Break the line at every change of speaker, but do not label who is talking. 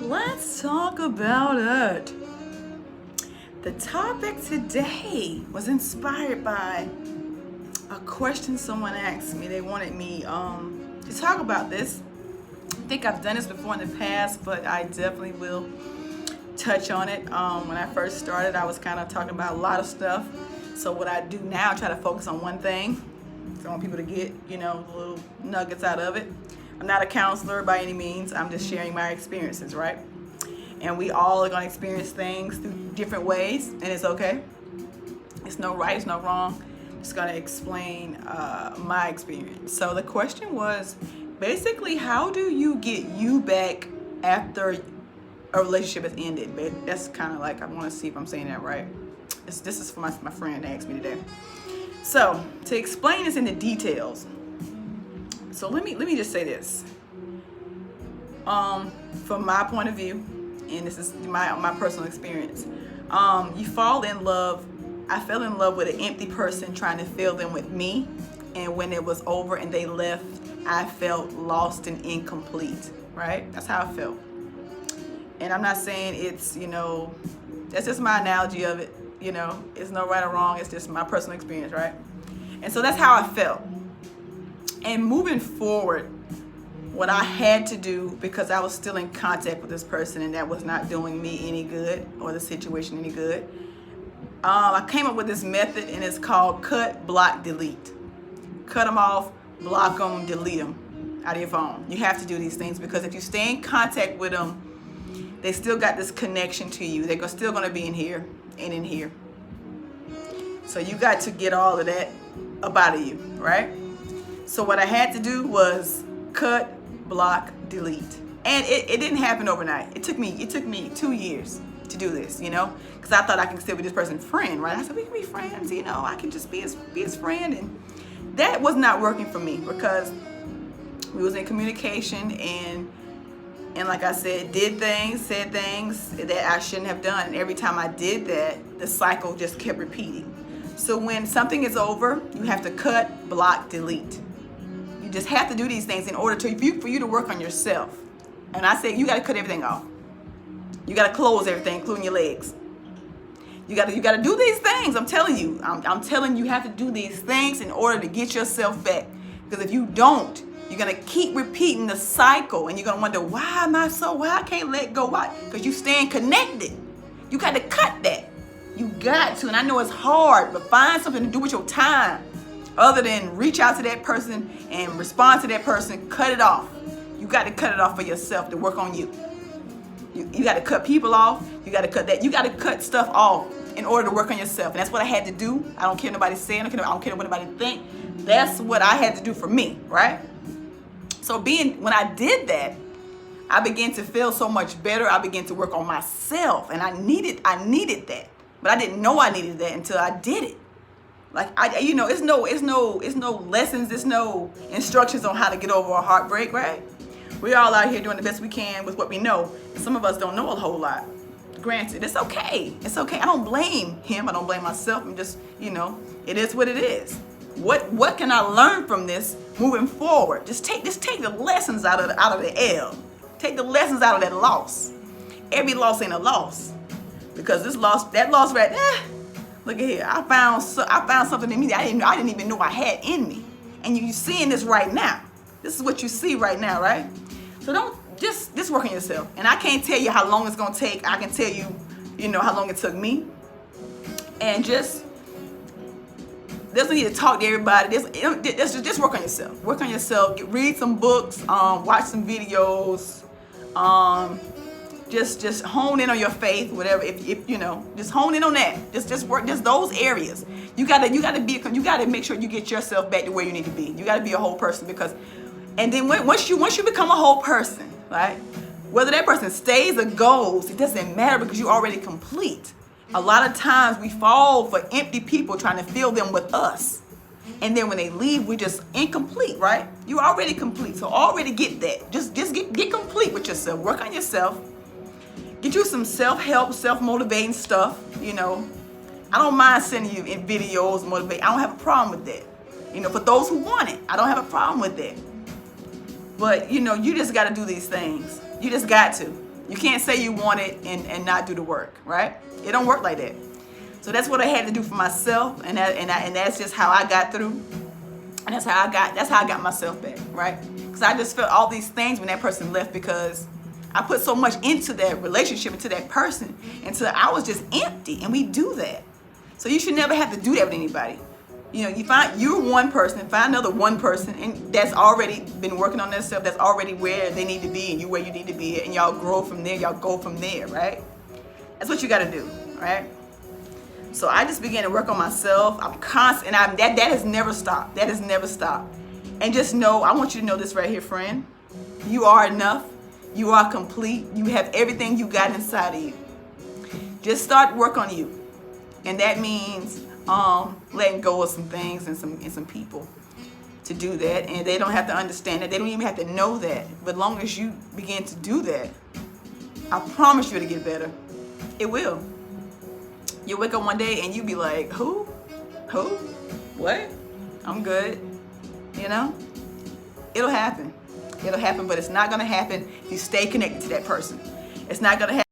Let's talk about it. The topic today was inspired by a question someone asked me. They wanted me to talk about this. I think I've done this before in the past, but I definitely will touch on it. When I first started, I was kind of talking about a lot of stuff. So what I do now, I try to focus on one thing. So I want people to get, little nuggets out of it. I'm not a counselor by any means. I'm just sharing my experiences, right? And we all are going to experience things through different ways, and it's okay. It's no right, it's no wrong. I'm just going to explain my experience. So the question was basically, how do you get you back after a relationship has ended? That's kind of like, I want to see if I'm saying that right. This is for my friend that asked me today. So to explain this in the details, so let me just say this. From my point of view, and this is my personal experience, you fall in love. I fell in love with an empty person trying to fill them with me, and when it was over and they left, I felt lost and incomplete, right? That's how I felt. And I'm not saying it's, that's just my analogy of it, it's no right or wrong, it's just my personal experience, right? And so that's how I felt. And moving forward, what I had to do, because I was still in contact with this person and that was not doing me any good or the situation any good, I came up with this method, and it's called cut, block, delete. Cut them off, block them, delete them out of your phone. You have to do these things because if you stay in contact with them, they still got this connection to you. They're still going to be in here and in here. So you got to get all of that up out of you, right? So what I had to do was cut, block, delete. And it didn't happen overnight. It took me 2 years to do this, because I thought I can still be this person's friend, right? I said, we can be friends, I can just be his friend. And that was not working for me because we was in communication and like I said, did things, said things that I shouldn't have done. And every time I did that, the cycle just kept repeating. So when something is over, you have to cut, block, delete. You just have to do these things in order for you to work on yourself. And I say you got to cut everything off. You got to close everything, including your legs. You got to do these things. I'm telling you. I'm telling you have to do these things in order to get yourself back. Because if you don't, you're going to keep repeating the cycle, and you're going to wonder, why I can't let go? Why? Because you're staying connected. You got to cut that. You got to. And I know it's hard, but find something to do with your time other than reach out to that person and respond to that person. Cut it off. You got to cut it off for yourself to work on you. You got to cut people off. You got to cut that. You got to cut stuff off in order to work on yourself. And that's what I had to do. I don't care what nobody say. I don't care what anybody think. That's what I had to do for me, right? So when I did that, I began to feel so much better. I began to work on myself, and I needed that. But I didn't know I needed that until I did it. Like it's no lessons, there's no instructions on how to get over a heartbreak, right? We're all out here doing the best we can with what we know. And some of us don't know a whole lot. Granted, it's okay. It's okay. I don't blame him. I don't blame myself. I'm just, it is what it is. What can I learn from this moving forward? Just take the lessons out of the L. Take the lessons out of that loss. Every loss ain't a loss. Because that loss right there, look at here. I found something in me that I didn't even know I had in me. And you seeing this right now. This is what you see right now, right? So don't just work on yourself. And I can't tell you how long it's gonna take. I can tell you, how long it took me. And just there's no need to talk to everybody. Just work on yourself. Work on yourself. Read some books. Watch some videos. Just hone in on your faith, whatever. If just hone in on that. Just work just those areas. You gotta make sure you get yourself back to where you need to be. You gotta be a whole person and then once you become a whole person, right? Whether that person stays or goes, it doesn't matter because you're already complete. A lot of times we fall for empty people trying to fill them with us. And then when they leave, we're just incomplete, right? You're already complete. So already get that. Just get complete with yourself. Work on yourself. Get you some self-help, self-motivating stuff, I don't mind sending you in videos, motivate. I don't have a problem with that. For those who want it, I don't have a problem with that. But, you just got to do these things. You just got to. You can't say you want it and not do the work, right? It don't work like that. So that's what I had to do for myself, and that's just how I got through, and that's how I got myself back, right? Because I just felt all these things when that person left, because I put so much into that relationship, into that person, until I was just empty. And we do that. So you should never have to do that with anybody. You know, you're one person, find another one person, and that's already been working on themselves, that's already where they need to be, and you where you need to be, and y'all grow from there, y'all go from there, right? That's what you got to do, right? So I just began to work on myself. I'm constant, and that has never stopped. That has never stopped. And just know, I want you to know this right here, friend. You are enough. You are complete. You have everything you got inside of you. Just start work on you, and that means letting go of some things and some people to do that. And they don't have to understand that. They don't even have to know that. But as long as you begin to do that, I promise you it'll get better. It will. You'll wake up one day and you'll be like, who? What? I'm good. You know? It'll happen. It'll happen, but it's not going to happen if you stay connected to that person. It's not going to happen.